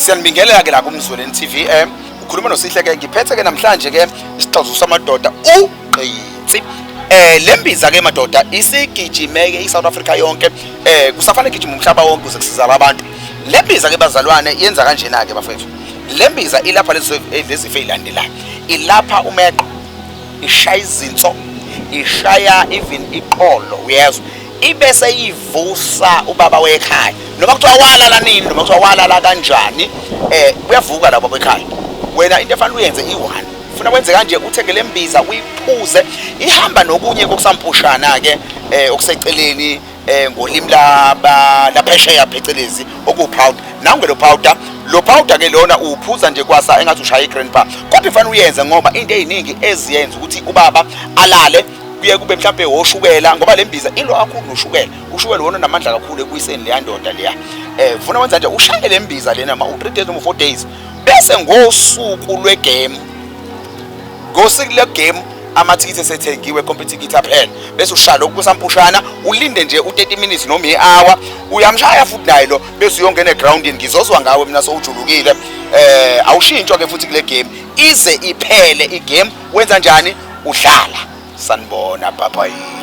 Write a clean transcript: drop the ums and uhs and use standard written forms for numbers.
Siyanibingelela ke la kuMzweleni TV ukhuluma noSihle ke ngiphethe ke namhlanje ke isixazululo samadoda uGqitsi. Lembiza ke madoda isigijimeke iSouth Africa yonke kusafanele gijima umhlaba wonke ukuze kusizala abantu. Lembiza ke bazalwane yenza kanjena ke bafethu. Lembiza ilapha lezi ezilandelayo. Ilapha umeqo, ishaya izinso, ishaya even iqolo uyezwa. Ibese ivusa ubaba wekhaya noma kuthiwa walala nini noma kuthiwa walala kanjani uyavuka la baba wekhaya wena into efanele uyenze i1 ufuna wenze kanje uthenge lembiza uyiphuze ihamba nokunye kokusampushana ke okuseceleni ngolimi laphesheya phecelezi okupowder nangu lo powder ke lona uphuza nje kwasa engathi ushaya igrandpa kodwa ifanele uyenze ngoba into eziningi eziyenza ukuthi ubaba alale kuye kube mhlambe woshukela ngoba lembiza ilo kakhulu noshukela ushukela wona namandla kakhulu ekuyiseni le yandoda leya ufuna wenza nje ushaye lembiza lena ma u3 days noma 4 days bese ngosuku lwegame ngosuku legame amathikithi esethengiwe complete ticket aphela bese ushaya lokhu kusampushana ulinde nje u30 minutes noma i-hour uyamshaya futhi naye lo bese uyongena egroundini ngizozwa ngawe mina sowujulukile awushintshwa ke futhi kule game ize iphele igame wenza njani udlala sanibona bye bye.